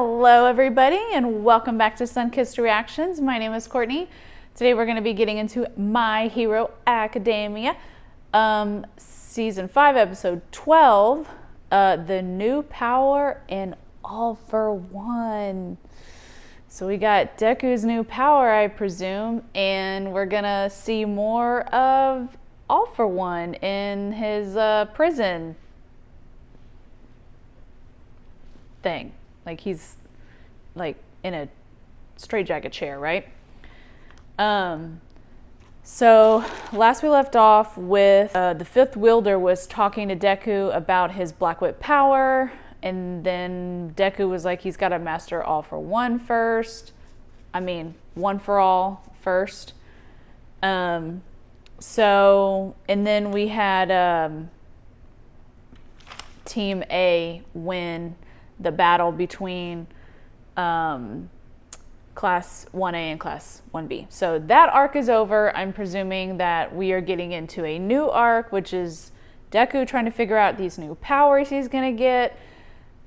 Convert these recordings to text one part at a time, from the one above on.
Hello everybody and welcome back to Sunkissed Reactions. My name is Courtney. Today we're going to be getting into My Hero Academia, Season 5, Episode 12, The New Power in All for One. So we got Deku's new power, I presume, and we're going to see more of All for One in his prison thing. Like he's like in a straitjacket chair, right? So last we left off with the fifth wielder was talking to Deku about his Black Whip power, and then Deku was like he's got to master All for One first. I mean, One for All first. So, and then we had Team A win the battle between Class 1A and Class 1B. So that arc is over. I'm presuming that we are getting into a new arc, which is Deku trying to figure out these new powers he's going to get,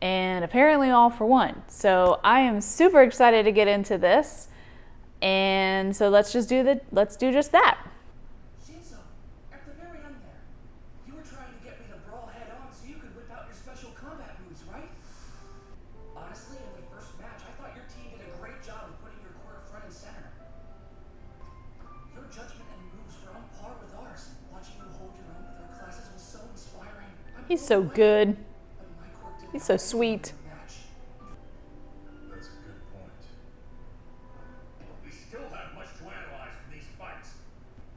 and apparently All for One. So I am super excited to get into this. And so let's do just that. Shinso, at the very end there, you were trying to get me to brawl head on so you could whip out your special combat moves, right? Honestly, in the first match, I thought your team did a great job of putting your core front and center. Your judgment and moves were on par with ours. Watching you hold your own with our classes was so inspiring. He's so good. He's so sweet. That's a good point. We still have much to analyze from these fights.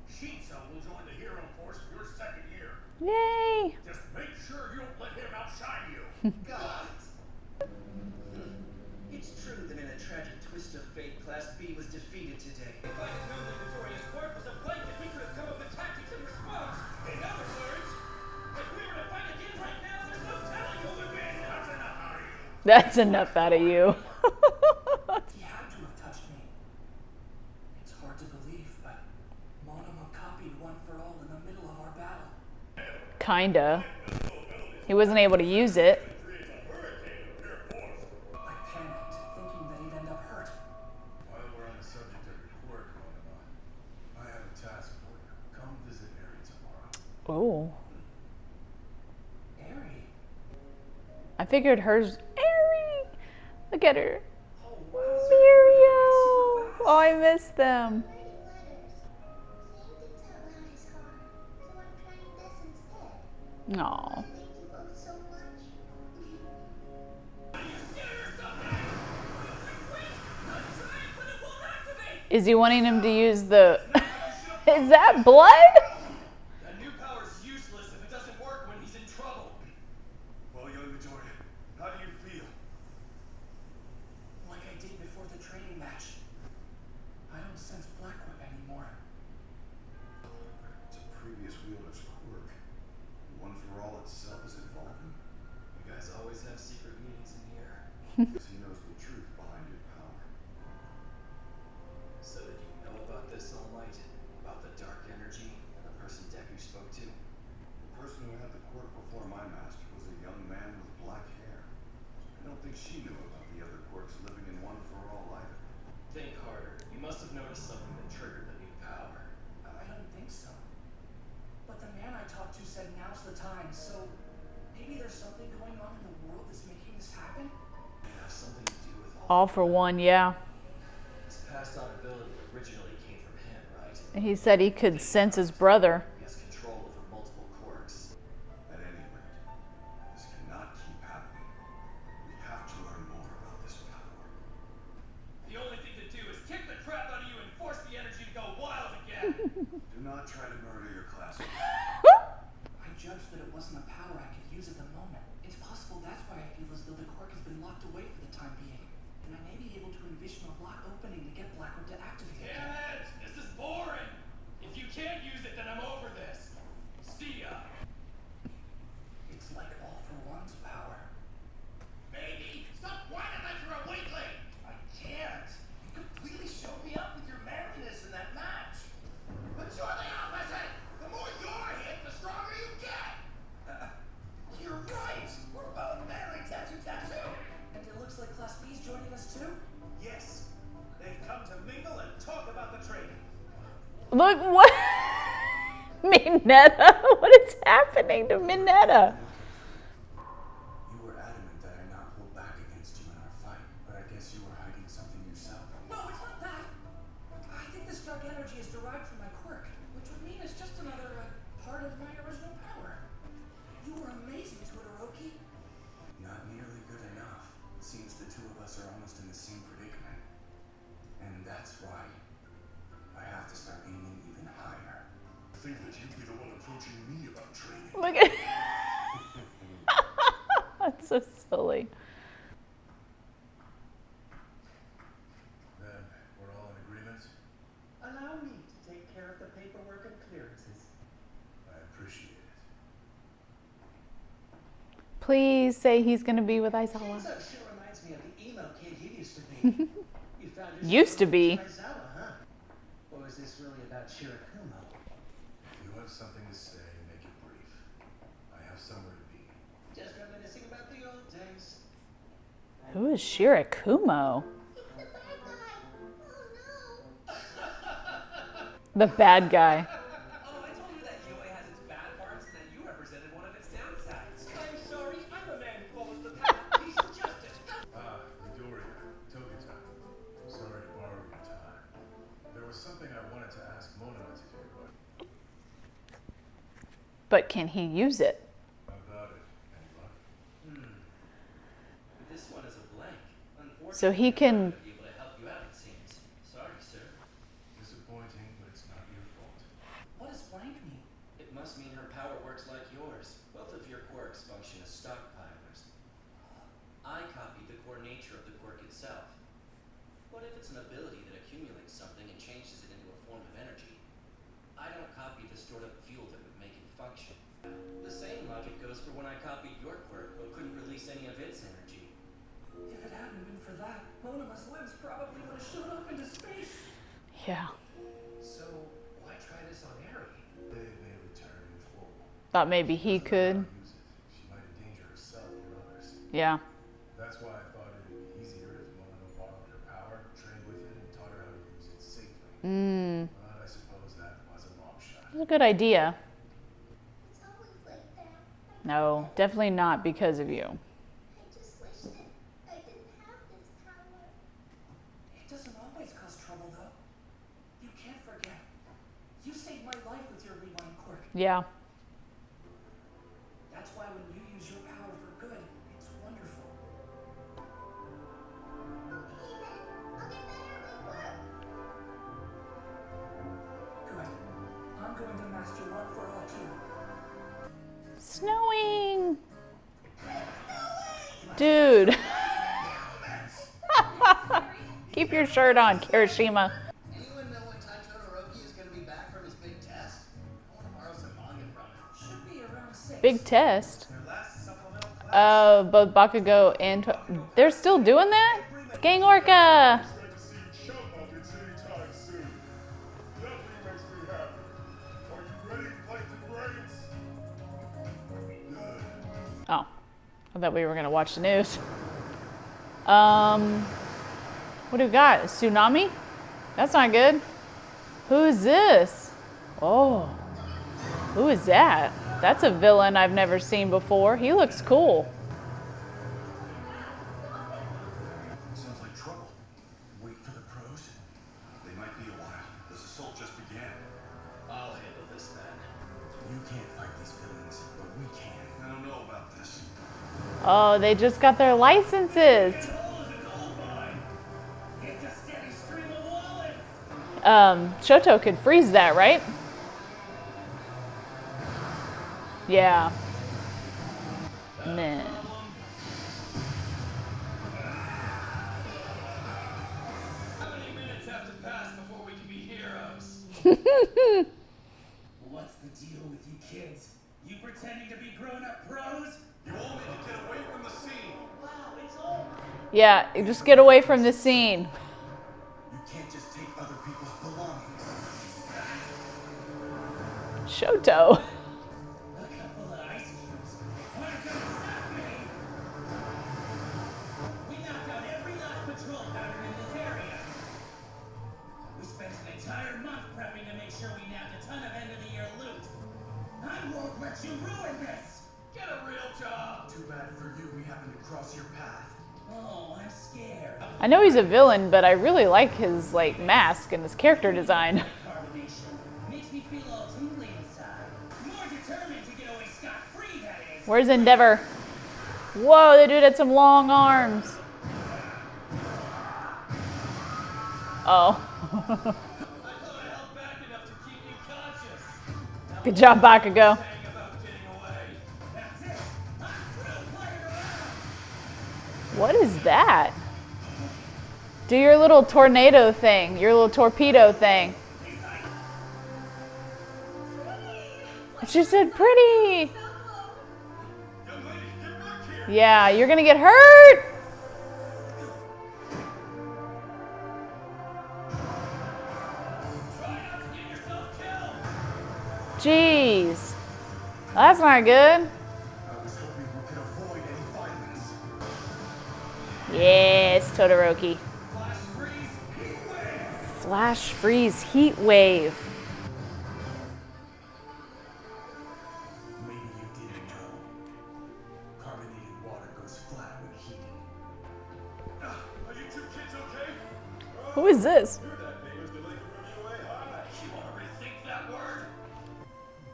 Shinso will join the hero force for your second year. Yay! Just make sure you don't let him outshine you. God. It's true that in a tragic twist of fate, Class B was defeated today. If I had known that Victoria's Court was a blanket, we could have come up with tactics in response. In other words, if we were to fight again right now, there's no telling who would win. That's enough out of you. That's enough out of you. He had to have touched me. It's hard to believe, but Monoma copied One for All in the middle of our battle. Kinda. He wasn't able to use it. I panicked, thinking that he'd end up hurt. While we're on the subject of your quirk, I have a task for you. Come visit Eri tomorrow. Oh. Eri? I figured hers. Eri! Look at her. Oh, wow. Miriam! Oh, I miss them. Aw. Is he wanting him to use the... Is that blood? That new power's useless if it doesn't work when he's in trouble. Well, young Midoriya, how do you feel? Like I did before the training match. I don't sense Black Whip anymore. It's a previous wielder's quirk. One for All itself is evolving. You guys always have secret meetings in here. Because he knows the truth behind your power. So did you know about this, All Might? About the dark energy and the person Deku spoke to? The person who had the quirk before my master was a young man with black hair. I don't think she knew about the other quirks living in One for All either. Think harder. You must have noticed something that triggered the new power. I don't think so. But the man I talked to said now's the time, so maybe there's something going on in the world that's making this happen? It has something to do with All for One, yeah. His passed on ability originally came from him, right? He said he could sense his brother. He has control over multiple quirks. At any rate, this cannot keep happening. We have to learn more about this power. The only thing to do is kick the crap out of you and force the energy to go wild again. Do not try to murder your classmates. I judged that it wasn't a power I could use at the moment. It's possible that's why I feel as though the quirk has been locked away for the time being. And I may be able to envision a lock opening to get Black Whip to activate again. Damn it! This is boring! If you can't use it, then I'm over this. See ya! It's like All for One's power. Baby, stop whining like you're a weakling! I can't. You completely showed me up with your manliness in that match. But you're the opposite! The more you're hit, the stronger you get! You're right. We're both manly tattoo. And it looks like Class B's joining Look what Mineta. What is happening to Mineta? You were adamant that I not hold back against you in our fight, but I guess you were hiding something yourself. No, it's not that. I think this dark energy is derived from my quirk, which would mean it's just another part of my original power. You were amazing, Todoroki. Not nearly good enough. It seems the two of us are almost in the same predicament. And that's why I have to start aiming even higher. I think that you'd be the one approaching me about training. Look at That's so silly. Then, we're all in agreement? Allow me to take care of the paperwork and clearances. I appreciate it. Please say he's gonna be with Aizawa. Kenzo sure reminds me of the emo kid you used to be. You found yourself Used to be. Aizawa, huh? Or is this really about Shirakumo? If you have something to say, make it brief. I have somewhere to be. Just reminiscing about the old days. Who is Shirakumo? The bad guy. Oh, I told you that Yui has its bad parts and that you represented one of its downsides. I'm sorry, I'm a man who follows the path of peace and justice. Midoriya, Togata. Sorry to borrow your time. There was something I wanted to ask Monoma to do, But can he use it? but about it, any luck? This one is a blank. Unfortunately, So he can- I'm not gonna be able to help you out, it seems. Sorry, sir. Disappointing, but it's not your fault. What does blank mean? It must mean her power works like yours. Both of your quirks function as stockpilers. I copied the core nature of the quirk itself. What if it's an ability that accumulates something and changes it into a form of energy? I don't copy the stored up fuel that would make it function. The same logic goes for when I copied your quirk but couldn't release any of its energy. If it hadn't been for that, Monoma's limbs probably would have shot off into space. Yeah. So, why try this on Eri? They may return in full. Thought maybe he could. Use it. She might endanger herself or others. Yeah. That's why I thought it would be easier if Monoma borrowed her power, trained with it, and taught her how to use it safely. But I suppose that was a long shot. It's a good idea. It's always like that. No, definitely not because of you. I just wish that I didn't have this power. It doesn't always cause trouble, though. You can't forget. You saved my life with your rewind quirk. Yeah. That's why when you use your power for good, it's wonderful. Okay then, I'll get better at my work. Good. I'm going to master one for all too. Snowing. Dude. Keep your shirt on, Kirishima. Anyone know what time Todoroki is going to be back from his big test? I want to borrow some manga from him. Should be around 6. Big test. Their last supplemental class. Both Bakugo and they're still doing that? Gang Orca. Expect to see you choke off your city time soon. Nothing makes me happy. Are you ready to play the grades? Good. Oh, I thought we were gonna watch the news. What do we got? Tsunami? That's not good. Who is this? Oh, who is that? That's a villain I've never seen before. He looks cool. Sounds like trouble. Wait for the pros. They might be a while. This assault just began. I'll handle this then. You can't fight these villains, but we can. I don't know about this. Oh, they just got their licenses. It's a steady stream of wallets. Shoto could freeze that, right? Yeah. Man. How many minutes have to pass before we can be heroes? What's the deal with you kids? You pretending to be grown-up pros? You all need to get away from the scene. Wow, it's over. Yeah, just get away from the scene. You can't just take other people's belongings. Shoto. A couple of ice cubes. What's gonna stop me? We knocked out every last patrol pattern in this area. We spent an entire month prepping to make sure cross your path. Oh, I'm scared. I know he's a villain, but I really like his like mask and his character design. Carbonation makes me feel all tingly inside. More determined to get away scot-free, that is. Where's Endeavor? Whoa, the dude had some long arms. Oh. I thought I held back enough to keep you conscious. Good job, Bakugo. Saying about getting away. That's it. I'm through playing around. What is that? Do your little tornado thing, your little torpedo thing. She said pretty. Young lady, get back here. Yeah, you're gonna get hurt. Try not to get yourself killed. Jeez. That's not good. I was hoping we could avoid any violence. Yes, Todoroki. Flash freeze, heat wave. Flash freeze heat wave. Maybe you didn't know. Carbonated water goes flat when heated. Are you two kids okay? Who is this? You're that neighbor's delinquent from UA High. You want to rethink that word?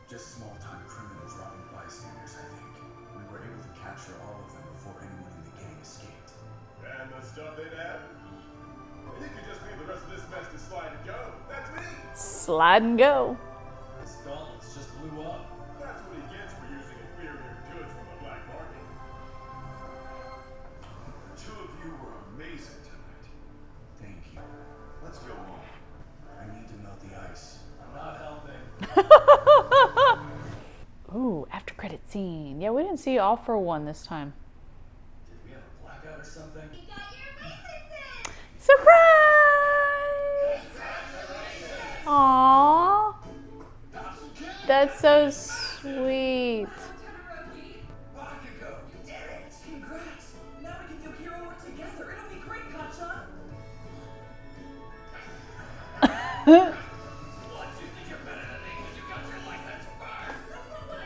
Just small-time criminals robbing bystanders, I think. We were able to capture all of them before anyone in the gang escaped. And the stuff they'd had? And you could just leave the rest of this mess to slide and go. That's me! Slide and go. This gauntlets just blew up. That's what he gets for using inferior goods from the black market. The two of you were amazing tonight. Thank you. Let's go home. I need to melt the ice. I'm not helping. Ooh, after credit scene. Yeah, we didn't see All for One this time. Did we have a blackout or something? You got your licenses! Surprise! Aww. That's so sweet. Bakugo, you did it! Congrats! Now we can do hero work together. It'll be great, Kacchan. What? You think you're better than me because you got your license first? That's not what I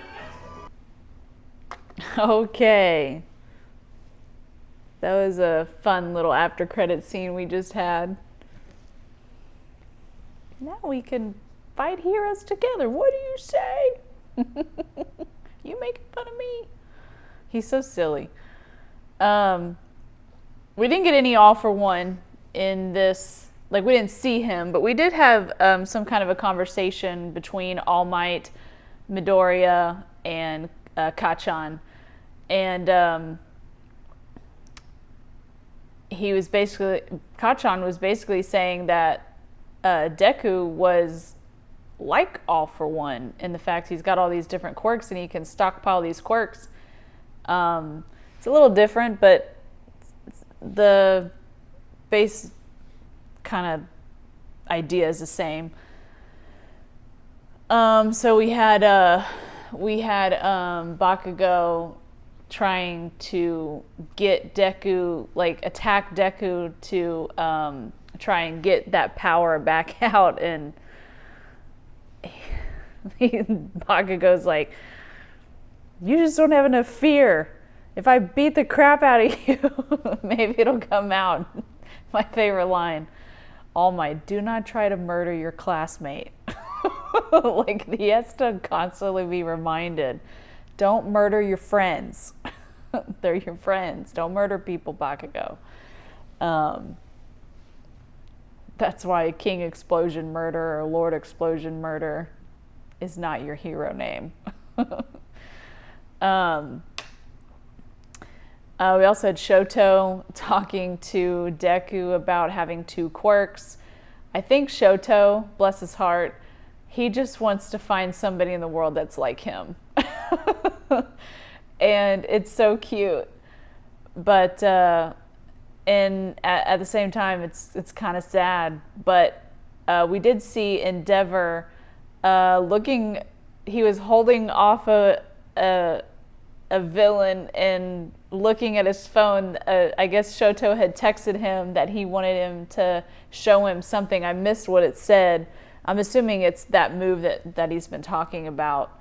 meant. Okay. That was a fun little after credit scene we just had. Now we can fight heroes together. What do you say? You making fun of me? He's so silly. We didn't get any All for One in this. Like, we didn't see him, but we did have some kind of a conversation between All Might, Midoriya, and Kacchan. And Kacchan was basically saying that Deku was like All for One in the fact he's got all these different quirks and he can stockpile these quirks. It's a little different, but the base kind of idea is the same. So we had Bakugo trying to get Deku, like attack Deku to try and get that power back out, and Bakugo's like, you just don't have enough fear. If I beat the crap out of you, maybe it'll come out. My favorite line. All Might, do not try to murder your classmate. Like, he has to constantly be reminded, don't murder your friends. They're your friends. Don't murder people, Bakugo. That's why King Explosion Murder or Lord Explosion Murder is not your hero name. We also had Shoto talking to Deku about having two quirks. I think Shoto, bless his heart, he just wants to find somebody in the world that's like him. And it's so cute. But at the same time, it's kind of sad. But we did see Endeavor he was holding off a villain and looking at his phone. I guess Shoto had texted him that he wanted him to show him something. I missed what it said. I'm assuming it's that move that he's been talking about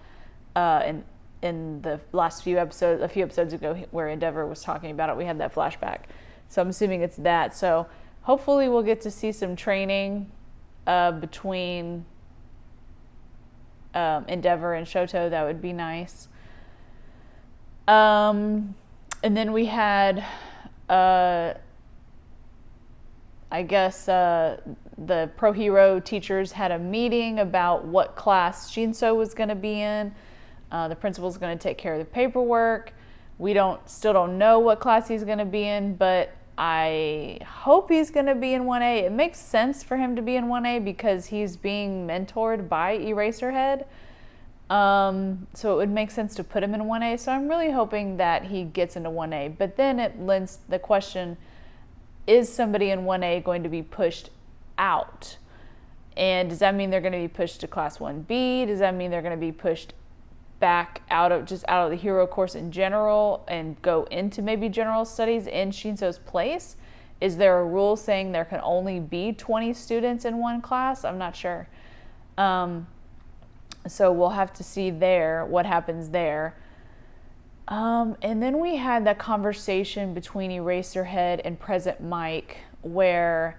in the last few episodes, a few episodes ago, where Endeavor was talking about it. We had that flashback. So I'm assuming it's that. So hopefully we'll get to see some training between Endeavor and Shoto. That would be nice. And then we had, I guess, the Pro Hero teachers had a meeting about what class Shinso was going to be in. The principal's going to take care of the paperwork. We still don't know what class he's going to be in, but I hope he's going to be in 1A. It makes sense for him to be in 1A because he's being mentored by Eraserhead. So it would make sense to put him in 1A. So I'm really hoping that he gets into 1A. But then it lends the question, is somebody in 1A going to be pushed out? And does that mean they're going to be pushed to Class 1B? Does that mean they're going to be pushed back out of the hero course in general and go into maybe general studies in Shinso's place? Is there a rule saying there can only be 20 students in one class? I'm not sure. So we'll have to see there what happens there. And then we had that conversation between Eraserhead and Present Mike where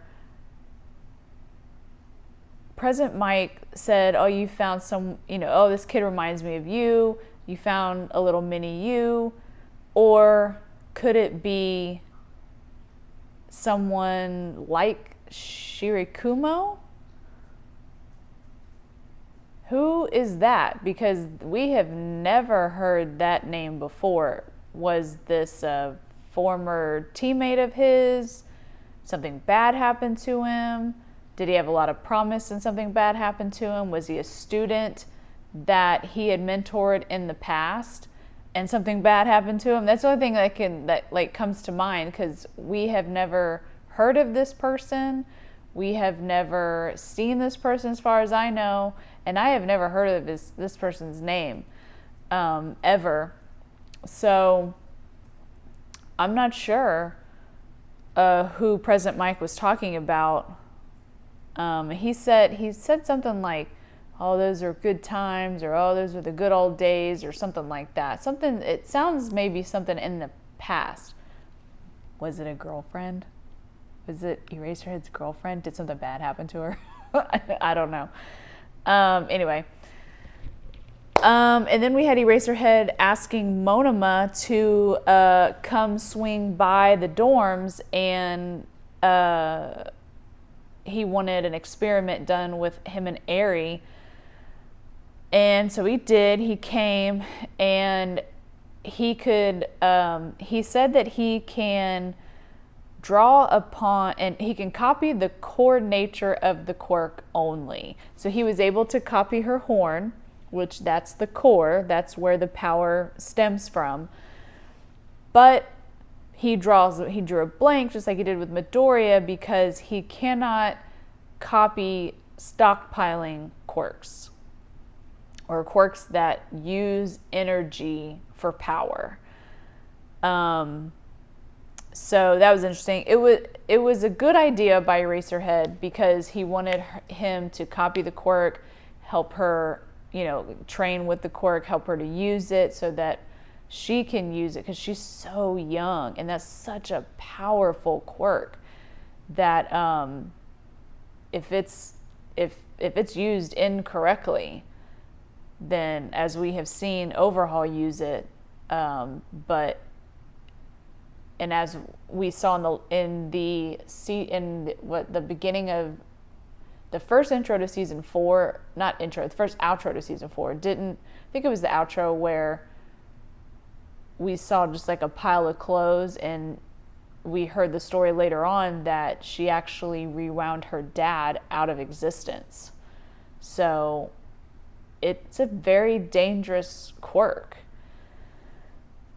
Present Mike said, oh, you found some, oh, this kid reminds me of you. You found a little mini you. Or could it be someone like Shirikumo? Who is that? Because we have never heard that name before. Was this a former teammate of his? Something bad happened to him? Did he have a lot of promise and something bad happened to him? Was he a student that he had mentored in the past and something bad happened to him? That's the only thing that comes to mind, because we have never heard of this person. We have never seen this person as far as I know, and I have never heard of this person's name ever. So I'm not sure who Present Mike was talking about. He said something like, oh, those are good times, or oh, those are the good old days, or something like that. It sounds maybe something in the past. Was it a girlfriend? Was it Eraserhead's girlfriend? Did something bad happen to her? I don't know. Anyway. And then we had Eraserhead asking Monoma to come swing by the dorms, and he wanted an experiment done with him and Eri. And so he did. He came, and he said that he can draw upon, and he can copy the core nature of the quirk only. So he was able to copy her horn, which that's the core, that's where the power stems from. But he drew a blank, just like he did with Midoriya, because he cannot copy stockpiling quirks, or quirks that use energy for power. So that was interesting. It was a good idea by Eraserhead, because he wanted him to copy the quirk, help her, train with the quirk, help her to use it so that she can use it, because she's so young, and that's such a powerful quirk that if it's used incorrectly, then, as we have seen Overhaul use it, and as we saw in the beginning of the first intro to season 4, the first outro to season 4, I think it was the outro where we saw just like a pile of clothes, and we heard the story later on that she actually rewound her dad out of existence. So it's a very dangerous quirk.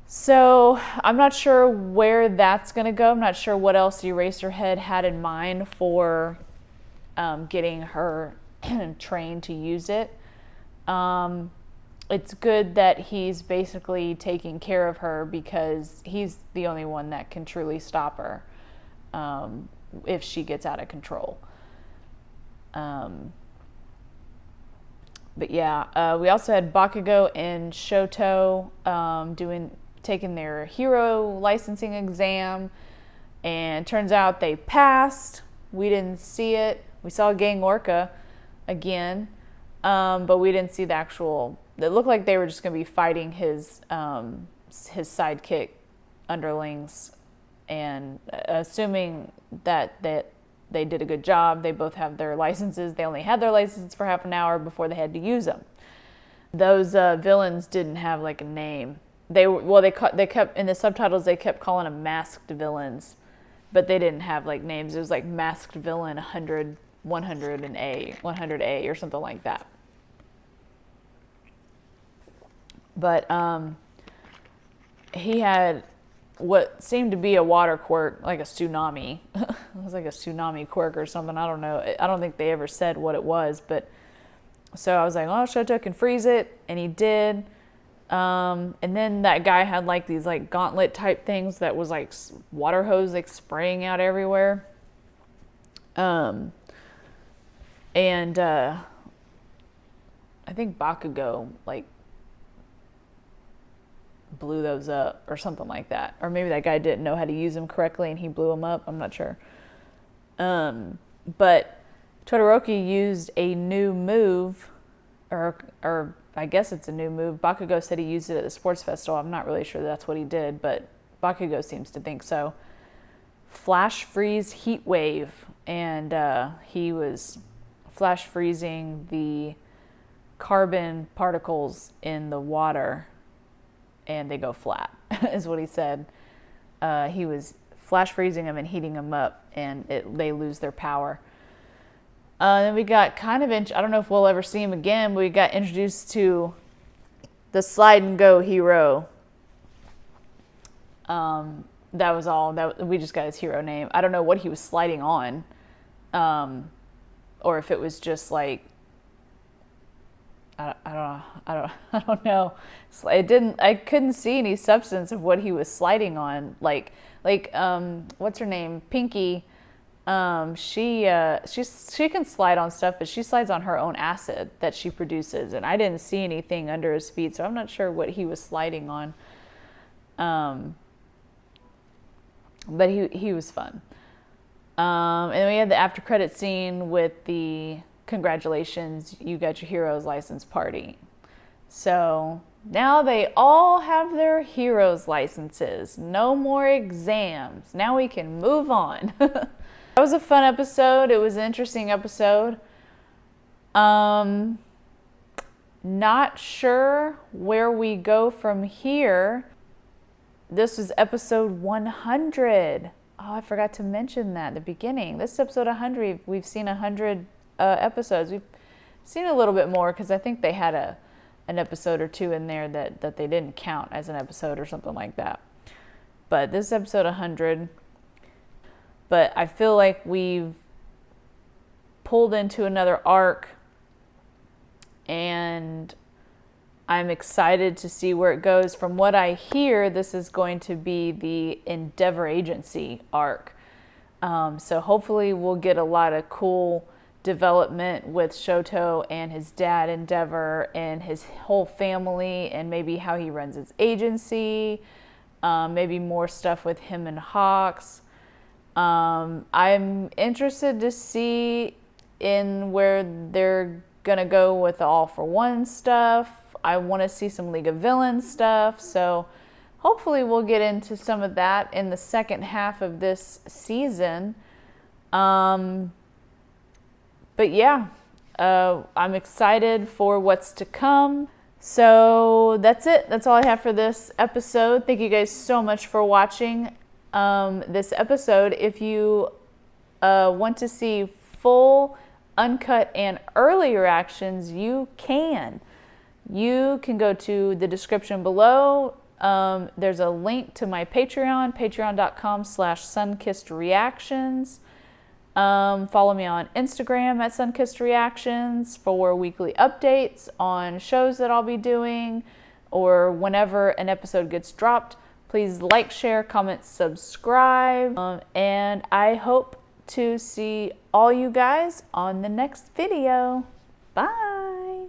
So I'm not sure where that's going to go. I'm not sure what else Eraserhead had in mind for getting her trained to use it. It's good that he's basically taking care of her, because he's the only one that can truly stop her if she gets out of control. But yeah, we also had Bakugo and Shoto taking their hero licensing exam, and turns out they passed. We didn't see it. We saw Gang Orca again, but we didn't see the actual. It looked like they were just going to be fighting his sidekick underlings, and assuming that they did a good job. They both have their licenses. They only had their license for half an hour before they had to use them. Those villains didn't have like a name. They kept in the subtitles. They kept calling them masked villains, but they didn't have like names. It was like masked villain 100, 100A or something like that. But he had what seemed to be a water quirk, like a tsunami. It was like a tsunami quirk or something. I don't know. I don't think they ever said what it was, but so I was like, oh, Shoto can freeze it, and he did. And then that guy had like these like gauntlet type things that was like water hose like spraying out everywhere. And I think Bakugo like blew those up or something like that, or maybe that guy didn't know how to use them correctly and he blew them up. I'm not sure. But Todoroki used a new move, or I guess it's a new move. Bakugo said he used it at the sports festival. I'm not really sure that's what he did, but Bakugo seems to think so. Flash freeze heat wave, and he was flash freezing the carbon particles in the water, and they go flat, is what he said. He was flash freezing them and heating them up, and they lose their power. Then we got I don't know if we'll ever see him again, but we got introduced to the slide and go hero. That was all. We just got his hero name. I don't know what he was sliding on, or if it was just like I don't know. I couldn't see any substance of what he was sliding on. Like what's her name? Pinky. She can slide on stuff, but she slides on her own acid that she produces, and I didn't see anything under his feet, so I'm not sure what he was sliding on. But he was fun. And then we had the after credit scene with the congratulations, you got your hero's license party. So now they all have their hero's licenses. No more exams. Now we can move on. That was a fun episode. It was an interesting episode. Not sure where we go from here. This was episode 100. Oh, I forgot to mention that at the beginning. This is episode 100. We've seen 100 episodes. We've seen a little bit more because I think they had an episode or two in there that they didn't count as an episode or something like that. But this is episode 100. But I feel like we've pulled into another arc, and I'm excited to see where it goes. From what I hear, this is going to be the Endeavor Agency arc. So hopefully we'll get a lot of cool development with Shoto and his dad Endeavor and his whole family, and maybe how he runs his agency, maybe more stuff with him and Hawks. I'm interested to see in where they're gonna go with the All for One stuff. I want to see some League of Villains stuff, so hopefully we'll get into some of that in the second half of this season. But yeah, I'm excited for what's to come. So that's it. That's all I have for this episode. Thank you guys so much for watching this episode. If you want to see full, uncut, and early reactions, you can. You can go to the description below. There's a link to my Patreon, patreon.com/sunkissedreactions. Follow me on Instagram at sunkissedreactions for weekly updates on shows that I'll be doing, or whenever an episode gets dropped. Please like, share, comment, subscribe, and I hope to see all you guys on the next video. Bye!